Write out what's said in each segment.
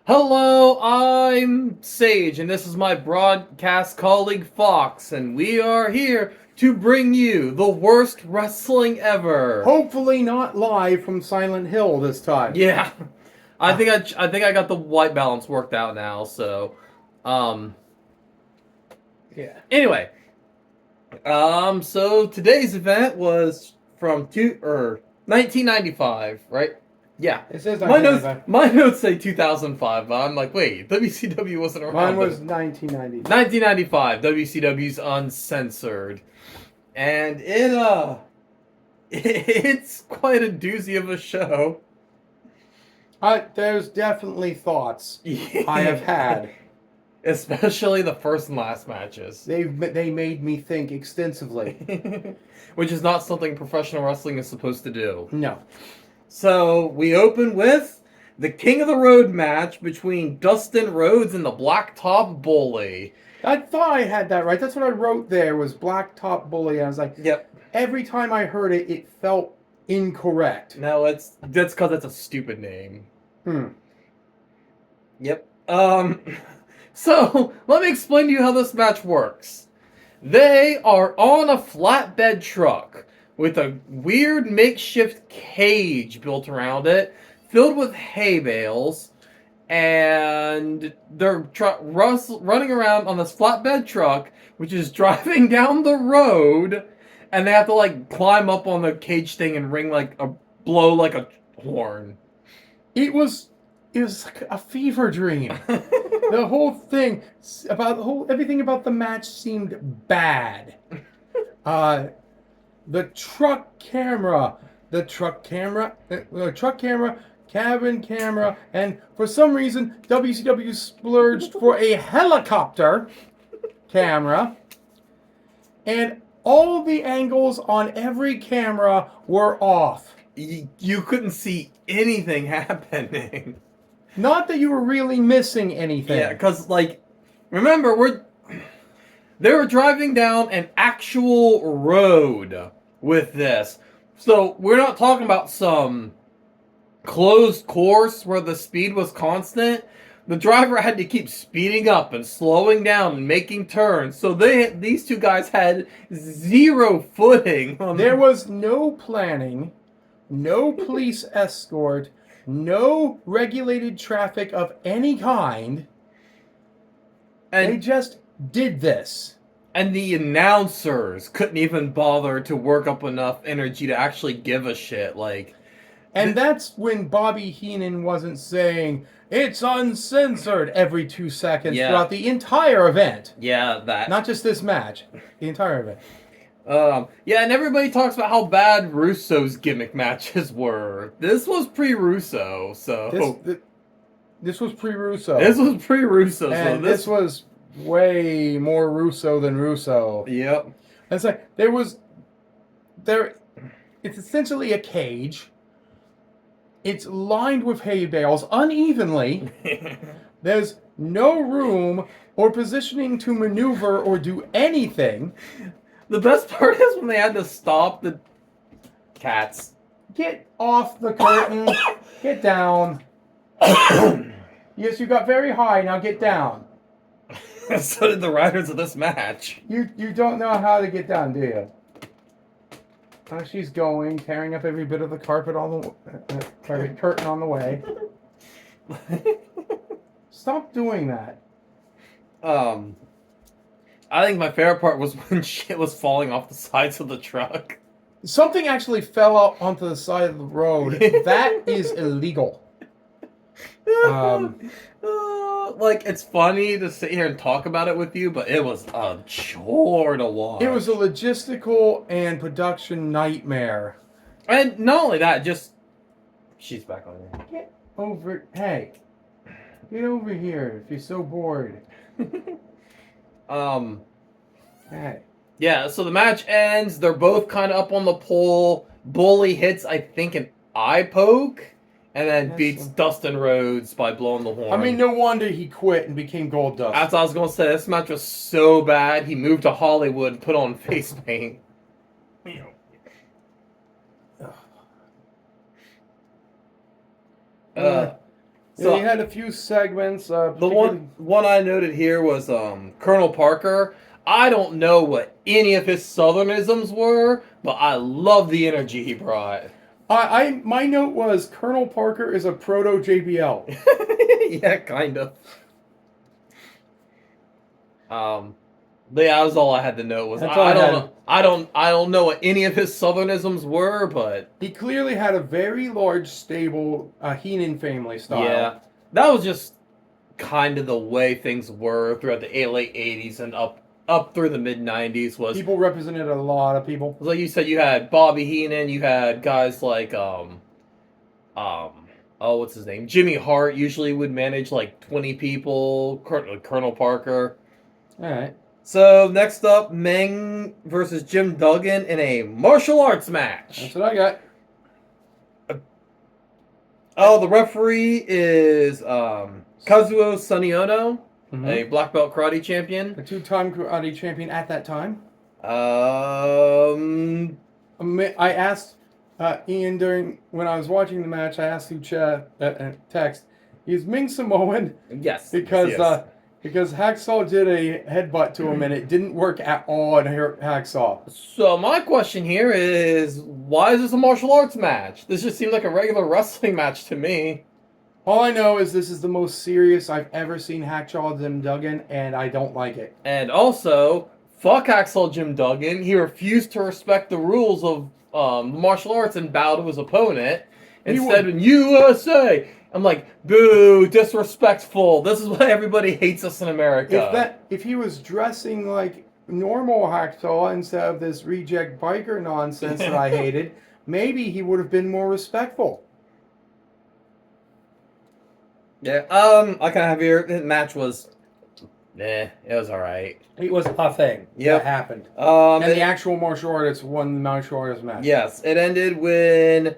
Hello, I'm Sage, and this is my broadcast colleague Fox, and we are here to bring you the worst wrestling ever. Hopefully not live from Silent Hill this time. Yeah, I think I got the white balance worked out now. So, um, Yeah. anyway, so today's event was from 1995, right? Yeah. It says 1995. My notes say 2005, but I'm like, wait, WCW wasn't around. Mine was 1990. 1995, WCW's Uncensored. And it's quite a doozy of a show. There's definitely thoughts I have had. Especially the first and last matches. They made me think extensively. Which is not something professional wrestling is supposed to do. No. So, we open with the King of the Road match between Dustin Rhodes and the Blacktop Bully. I thought I had that right. That's what I wrote there was Blacktop Bully. I was like, yep. Every time I heard it, it felt incorrect. No, that's because it's a stupid name. Yep. So, let me explain to you how this match works. They are on a flatbed truck with a weird makeshift cage built around it, filled with hay bales, and they're running around on this flatbed truck, which is driving down the road, and they have to, climb up on the cage thing and blow like a horn. It was like a fever dream. The whole thing everything about the match seemed bad. The truck camera, cabin camera, and for some reason WCW splurged for a helicopter camera, and all the angles on every camera were off. You couldn't see anything happening. Not that you were really missing anything. Yeah, because, remember, they were driving down an actual road with this. So, we're not talking about some closed course where the speed was constant. The driver had to keep speeding up and slowing down and making turns. So, these two guys had zero footing. There was no planning, no police escort, no regulated traffic of any kind. And they just did this. And the announcers couldn't even bother to work up enough energy to actually give a shit. And that's when Bobby Heenan wasn't saying, "It's uncensored" every 2 seconds throughout the entire event. Yeah, that. Not just this match, the entire event. Yeah, and everybody talks about how bad Russo's gimmick matches were. This was pre-Russo, so... This was pre-Russo. This was pre-Russo, and so this was way more Russo than Russo. Yep. It's like, it's essentially a cage. It's lined with hay bales unevenly. There's no room or positioning to maneuver or do anything. The best part is when they had to stop the cats. Get off the curtain. Get down. Yes, you got very high. Now get down. So did the writers of this match. You don't know how to get down, do you? Oh, she's going, tearing up every bit of the carpet on the curtain on the way. Stop doing that. I think my favorite part was when shit was falling off the sides of the truck. Something actually fell out onto the side of the road. That is illegal. It's funny to sit here and talk about it with you, but it was a chore to watch. It was a logistical and production nightmare. And not only that, she's back on here. Get over here if you're so bored. Hey. Yeah, so the match ends. They're both kind of up on the pole. Bully hits, I think, an eye poke. And then beats Dustin Rhodes by blowing the horn. I mean, no wonder he quit and became Gold Dust. That's what I was going to say. This match was so bad, he moved to Hollywood and put on face paint. So they had a few segments. the one I noted here was Colonel Parker. I don't know what any of his Southernisms were, but I love the energy he brought. My note was Colonel Parker is a proto JBL. Yeah, kind of. But yeah, that was all I had to note. Was I don't know what any of his Southernisms were, but he clearly had a very large, stable Heenan family style. Yeah, that was just kind of the way things were throughout the late '80s and up through the mid '90s. Was people represented a lot of people. Like you said, you had Bobby Heenan, you had guys like what's his name? Jimmy Hart usually would manage like 20 people. Colonel Parker. All right. So next up, Meng versus Jim Duggan in a martial arts match. That's what I got. Oh, the referee is Kazuo Suniono, a black belt karate champion. A two-time karate champion at that time. I asked Ian when I was watching the match, I asked through text, is Ming Samoan? Yes. Because yes. Because Hacksaw did a headbutt to him and it didn't work at all in Hacksaw. So my question here is, why is this a martial arts match? This just seemed like a regular wrestling match to me. All I know is this is the most serious I've ever seen Hacksaw Jim Duggan, and I don't like it. And also, fuck Hacksaw Jim Duggan. He refused to respect the rules of martial arts and bow to his opponent. Instead, in USA... I'm like, boo, disrespectful. This is why everybody hates us in America. If he was dressing like normal Hacksaw instead of this reject biker nonsense that I hated, maybe he would have been more respectful. Yeah, I kind of have here. The match was, it was all right. It was a thing that happened. And the actual martial artist won the martial artist match. Yes, it ended when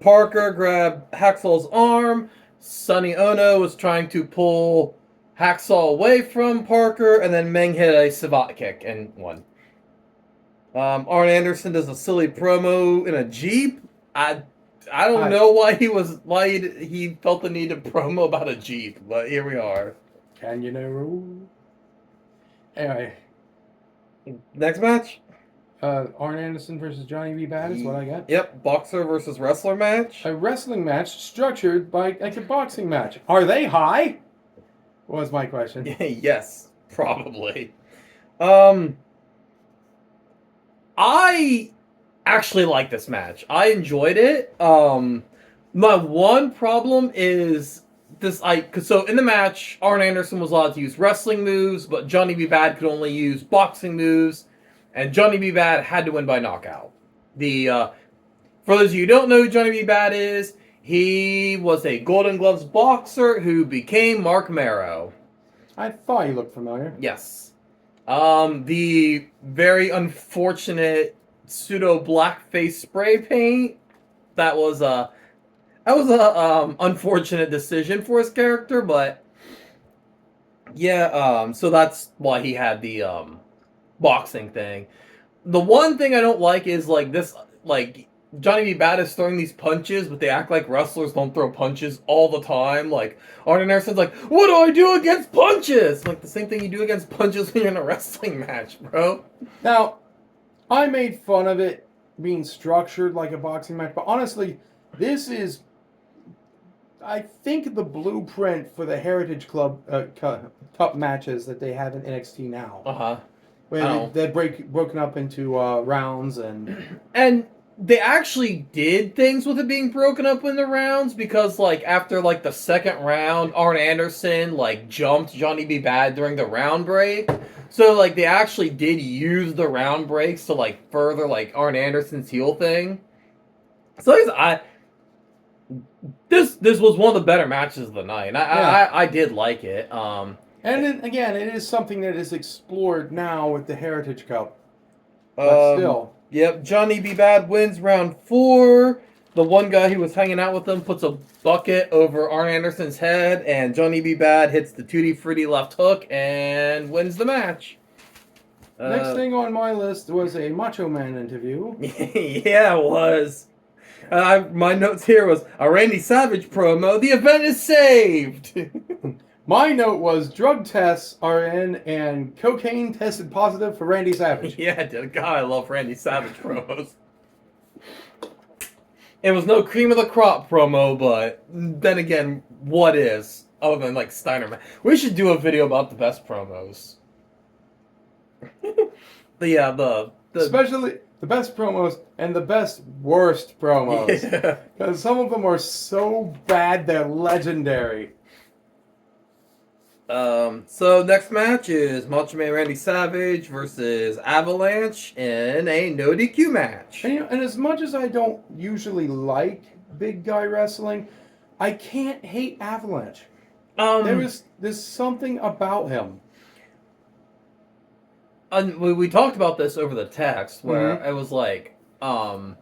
Parker grabbed Hacksaw's arm. Sonny Ono was trying to pull Hacksaw away from Parker, and then Meng hit a savate kick and won. Arn Anderson does a silly promo in a Jeep. I don't know why he felt the need to promo about a Jeep, but here we are. Can you know? Anyway, next match. Arn Anderson versus Johnny B. Bad is what I got. Yep, boxer versus wrestler match. A wrestling match structured like a boxing match. Are they high? Was my question. Yes, probably. I actually like this match. I enjoyed it. My one problem is this. So in the match, Arn Anderson was allowed to use wrestling moves, but Johnny B. Bad could only use boxing moves. And Johnny B. Bad had to win by knockout. For those of you who don't know who Johnny B. Bad is, he was a Golden Gloves boxer who became Mark Marrow. I thought he looked familiar. Yes. The very unfortunate pseudo blackface spray paint. That was a unfortunate decision for his character, but yeah. So that's why he had the boxing thing. The one thing I don't like is Johnny B. Bad is throwing these punches, but they act like wrestlers don't throw punches all the time. Like Arn Anderson's like, what do I do against punches? Like the same thing you do against punches when you're in a wrestling match, bro. Now, I made fun of it being structured like a boxing match, but honestly, this is, I think, the blueprint for the Heritage Club Cup matches that they have in NXT now. Where they're broken up into rounds and they actually did things with it being broken up into rounds because after the second round, Arn Anderson jumped Johnny B. Bad during the round break. So they actually did use the round breaks to further Arn Anderson's heel thing. So this was one of the better matches of the night. I did like it. And then, again, it is something that is explored now with the Heritage Cup. But still. Yep, Johnny B. Bad wins round 4. The one guy who was hanging out with him puts a bucket over Arn Anderson's head, and Johnny B. Bad hits the Tutti Frutti left hook and wins the match. Next thing on my list was a Macho Man interview. Yeah, it was. My notes here was a Randy Savage promo. The event is saved. My note was drug tests are in and cocaine tested positive for Randy Savage. Yeah, dude. God, I love Randy Savage promos. It was no cream of the crop promo, but then again, what is? Other than like Steiner Man. We should do a video about the best promos. But yeah, the Especially the best promos and the best worst promos. Yeah. Because some of them are so bad they're legendary. So next match is Macho Man Randy Savage versus Avalanche in a no DQ match. And as much as I don't usually like big guy wrestling, I can't hate Avalanche. There's something about him. And we talked about this over the text where it was like, kind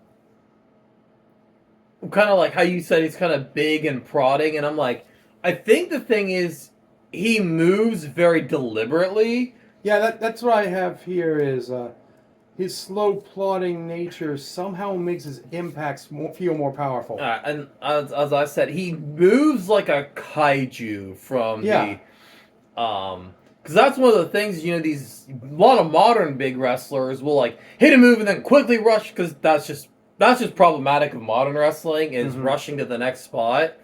of like how you said he's kind of big and prodding, and I'm like, I think the thing is he moves very deliberately. Yeah, that's what I have here is his slow plodding nature somehow makes his impacts feel more powerful. And as I said, he moves like a kaiju from the because that's one of the things, you know, a lot of modern big wrestlers will like hit a move and then quickly rush, because that's just problematic of modern wrestling is rushing to the next spot.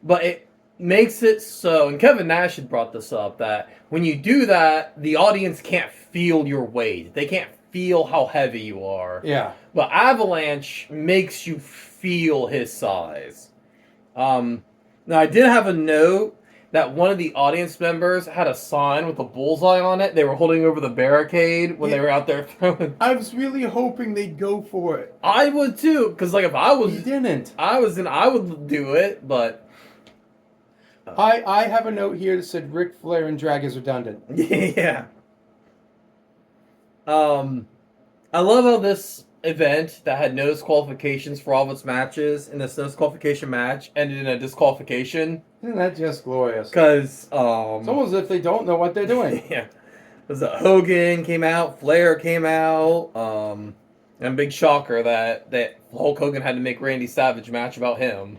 But it makes it so, and Kevin Nash had brought this up, that when you do that, the audience can't feel your weight. They can't feel how heavy you are. Yeah. But Avalanche makes you feel his size. Now, I did have a note that one of the audience members had a sign with a bullseye on it. They were holding over the barricade when they were out there throwing. I was really hoping they'd go for it. I would too, because like if I was, He didn't. I would do it, but I have a note here that said Ric Flair and drag is redundant. yeah. I love how this event that had no disqualifications for all of its matches, in this no disqualification match ended in a disqualification. Isn't that just glorious? Because it's almost as if they don't know what they're doing. Yeah, because Hogan came out, Flair came out, and big shocker that Hulk Hogan had to make Randy Savage match about him.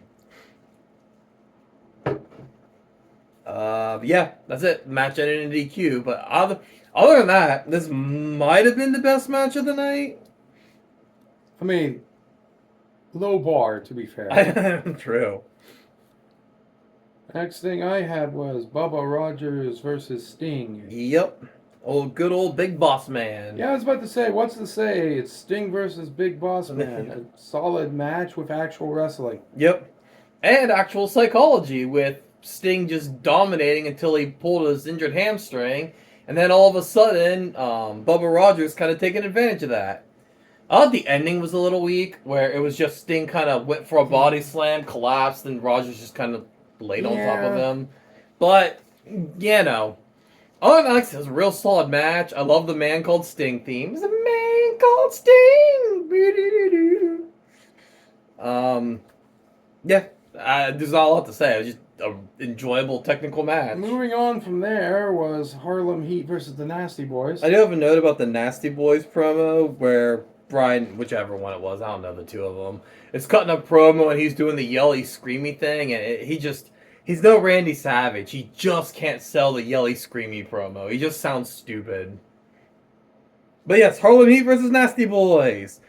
Yeah, that's it. Match ended in DQ. But other than that, this might have been the best match of the night. I mean, low bar, to be fair. True. Next thing I had was Bubba Rogers versus Sting. Yep. Good old Big Boss Man. Yeah, I was about to say, what's to say? It's Sting versus Big Boss Man. A solid match with actual wrestling. Yep. And actual psychology, with Sting just dominating until he pulled his injured hamstring. And then all of a sudden, Bubba Rogers kind of taking advantage of that. I thought the ending was a little weak, where it was just Sting kind of went for a body slam, collapsed, and Rogers just kind of laid on top of him. But, you know, other than that, it was a real solid match. I love the Man Called Sting theme. It's a Man Called Sting! Yeah, there's not a lot to say. It was just an enjoyable technical match. Moving on from there was Harlem Heat versus the Nasty Boys. I do have a note about the Nasty Boys promo where Brian, whichever one it was, I don't know the two of them, is cutting a promo and he's doing the yelly, screamy thing, and he's no Randy Savage. He just can't sell the yelly, screamy promo. He just sounds stupid. But yes, Harlem Heat versus Nasty Boys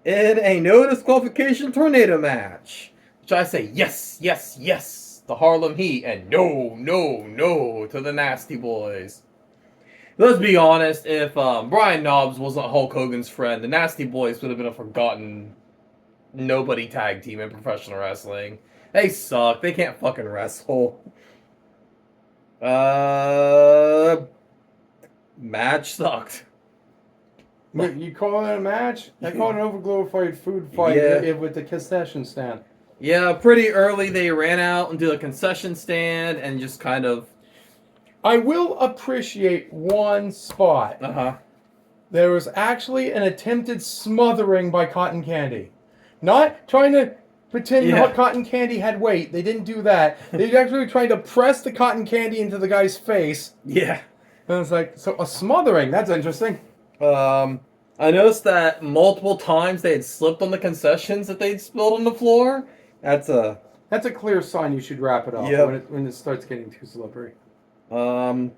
in a no disqualification tornado match. Which I say yes, yes, yes, the Harlem Heat, and no, no, no to the Nasty Boys. Let's be honest, if Brian Knobbs wasn't Hulk Hogan's friend, the Nasty Boys would have been a forgotten nobody tag team in professional wrestling. They suck. They can't fucking wrestle. Match sucked. You call it a match? I call it an overglorified food fight with the concession stand. Yeah, pretty early they ran out into the concession stand and just kind of... I will appreciate one spot. Uh-huh. There was actually an attempted smothering by Cotton Candy. Not trying to pretend Cotton Candy had weight. They didn't do that. They actually trying to press the Cotton Candy into the guy's face. Yeah. And it's like, so a smothering, that's interesting. I I noticed that multiple times they had slipped on the concessions that they'd spilled on the floor. That's a clear sign you should wrap it up Yep. when it starts getting too slippery. I don't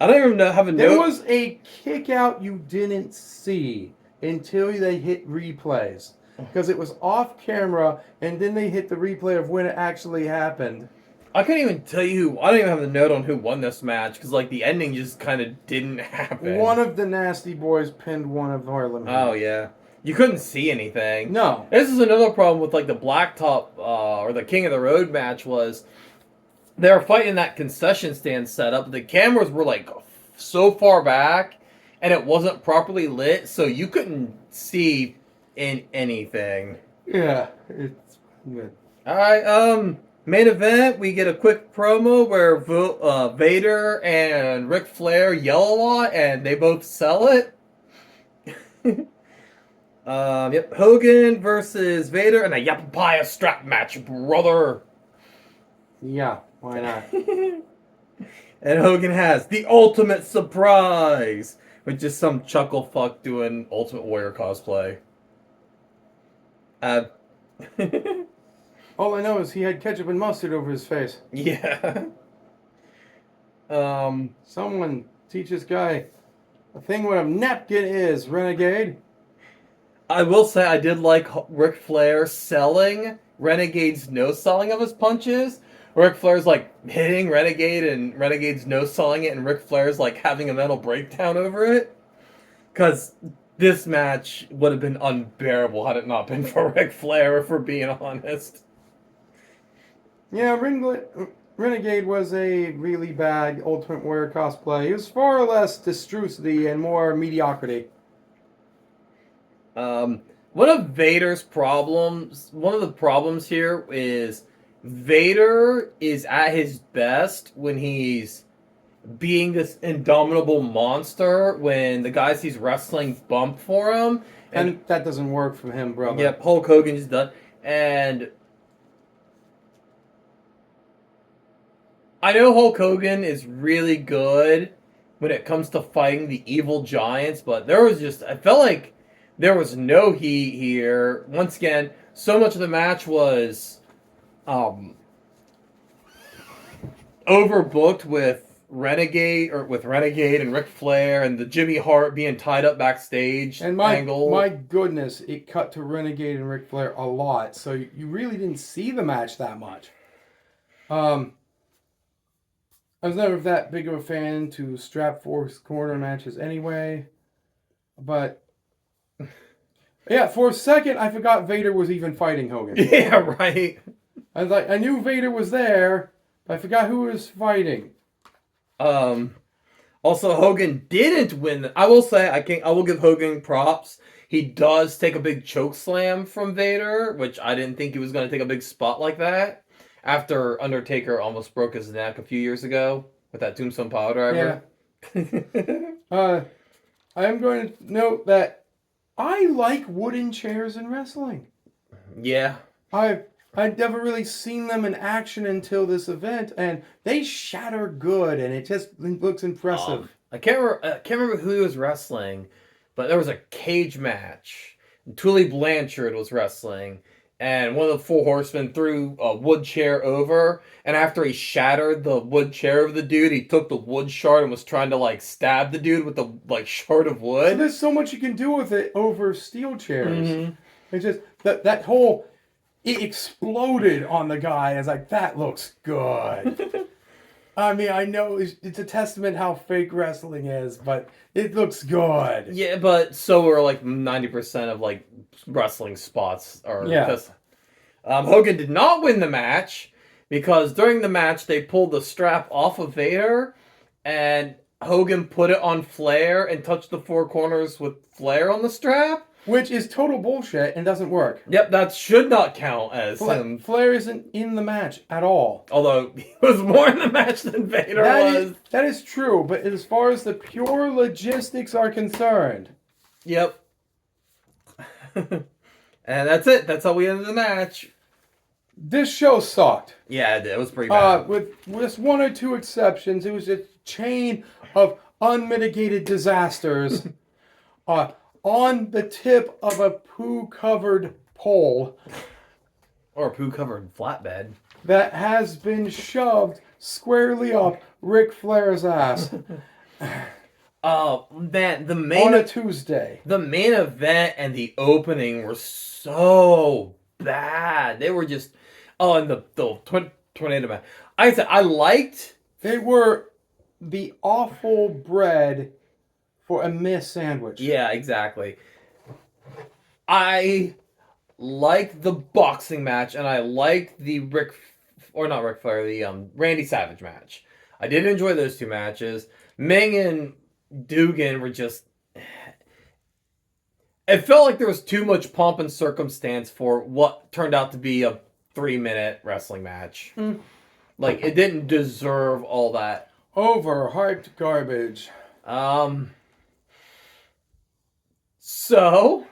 even have a There note. was a kick out you didn't see until they hit replays. Because it was off camera, and then they hit the replay of when it actually happened. I couldn't even tell you. I don't even have the note on who won this match because like the ending just kind of didn't happen. One of the Nasty Boys pinned one of Harlem. Oh yeah, you couldn't see anything. No. This is another problem with like the Blacktop or the King of the Road match was they were fighting that concession stand setup. The cameras were like so far back, and it wasn't properly lit, so you couldn't see in anything. Yeah, it's good. All right, main event. We get a quick promo where Vader and Ric Flair yell a lot, and they both sell it. Yep, Hogan versus Vader in a Yapapaya strap match, brother. Yeah, why not? And Hogan has the ultimate surprise, with just some chuckle fuck doing Ultimate Warrior cosplay. All I know is he had ketchup and mustard over his face. Yeah. Someone teach this guy a thing what a napkin is, renegade. I will say I did like Ric Flair selling Renegade's no-selling of his punches. Ric Flair's like hitting Renegade and Renegade's no-selling it, and Ric Flair's like having a mental breakdown over it. Because this match would have been unbearable had it not been for Ric Flair, if we're being honest. Yeah, Renegade was a really bad Ultimate Warrior cosplay. It was far less distrusity and more mediocrity. One of Vader's problems, one of the problems here is Vader is at his best when he's being this indomitable monster when the guys he's wrestling bump for him. And that doesn't work for him, brother. Yep, Hulk Hogan is done. And I know Hulk Hogan is really good when it comes to fighting the evil giants, but I felt like there was no heat here. Once again, so much of the match was overbooked with Renegade and Ric Flair and the Jimmy Hart being tied up backstage and angle. My goodness, it cut to Renegade and Ric Flair a lot, so you really didn't see the match that much. I was never that big of a fan to strap force corner matches anyway, but yeah, for a second I forgot Vader was even fighting Hogan. Yeah, right. I was like, I knew Vader was there, but I forgot who was fighting. Also, Hogan didn't win. I will say, I will give Hogan props. He does take a big choke slam from Vader, which I didn't think he was going to take a big spot like that. After Undertaker almost broke his neck a few years ago with that Tombstone Pile Driver. Yeah. I am going to note that I like wooden chairs in wrestling. Yeah. I'd never really seen them in action until this event, and they shatter good, and it just looks impressive. I can't remember who he was wrestling, but there was a cage match. Tully Blanchard was wrestling, and one of the Four Horsemen threw a wood chair over, and after he shattered the wood chair of the dude, he took the wood shard and was trying to like stab the dude with the like shard of wood. So there's so much you can do with it over steel chairs. Mm-hmm. It's just that whole it exploded on the guy. I was like, that looks good. I mean, I know it's a testament how fake wrestling is, but it looks good. Yeah, but so are like 90% of like wrestling spots are. Yeah. Hogan did not win the match because during the match they pulled the strap off of Vader and Hogan put it on Flair and touched the four corners with Flair on the strap. Which is total bullshit and doesn't work. Yep, that should not count as him. Flair isn't in the match at all. Although he was more in the match than Vader was. That is true, but as far as the pure logistics are concerned. Yep. And that's it. That's how we ended the match. This show sucked. Yeah, it did. It was pretty bad. With just one or two exceptions, it was a chain of unmitigated disasters. on the tip of a poo-covered pole Or a poo-covered flatbed. that has been shoved squarely up Ric Flair's ass Man, on a Tuesday. the main event and the opening were so bad. They were just and the tornado match. I said I liked. They were the awful bread for a missed sandwich. Yeah, exactly. I liked the boxing match, and I liked the not Ric Flair, the Randy Savage match. I did enjoy those two matches. Ming and Dugan were just. It felt like there was too much pomp and circumstance for what turned out to be a 3-minute wrestling match. Like, it didn't deserve all that. Overhyped garbage. So,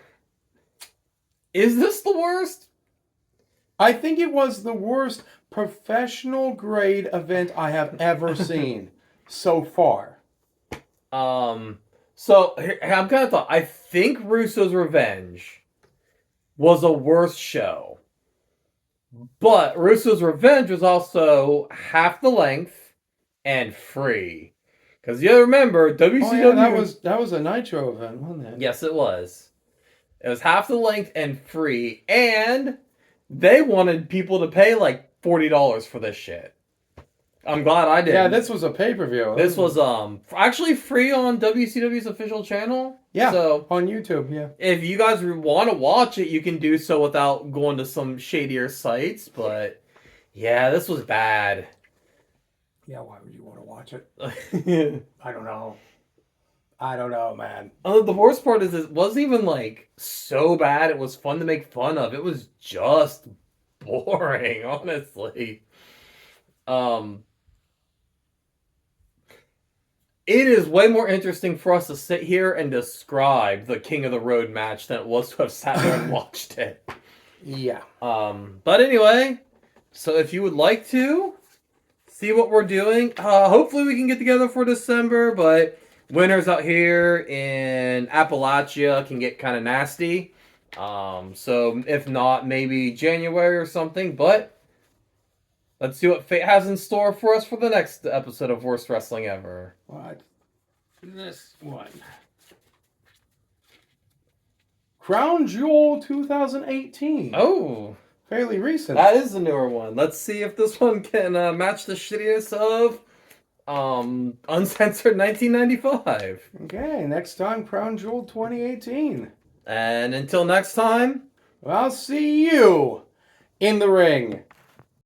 is this the worst? I think it was the worst professional grade event I have ever seen so far. So I'm kind of thought. I think Russo's Revenge was a worse show, but Russo's Revenge was also half the length and free. Because you remember WCW. Oh, yeah, that was a Nitro event, wasn't it? Yes, it was. It was half the length and free, and they wanted people to pay like $40 for this shit. I'm glad I did. Yeah, this was a pay-per-view. This was actually free on WCW's official channel. Yeah, so on YouTube, yeah. If you guys want to watch it, you can do so without going to some shadier sites, but yeah, this was bad. Yeah, why would you want to watch it? I don't know. I don't know, man. The worst part is it wasn't even like so bad. It was fun to make fun of. It was just boring, honestly. It is way more interesting for us to sit here and describe the King of the Road match than it was to have sat there and watched it. Yeah. But anyway, so if you would like to see what we're doing, hopefully we can get together for December, but winters out here in Appalachia can get kind of nasty. So if not, maybe January or something, but let's see what fate has in store for us for the next episode of Worst Wrestling Ever. What? This one. Crown Jewel 2018. Oh. Fairly recent. That is the newer one. Let's see if this one can match the shittiness of Uncensored 1995. Okay, next time, Crown Jewel 2018. And until next time, I'll see you in the ring.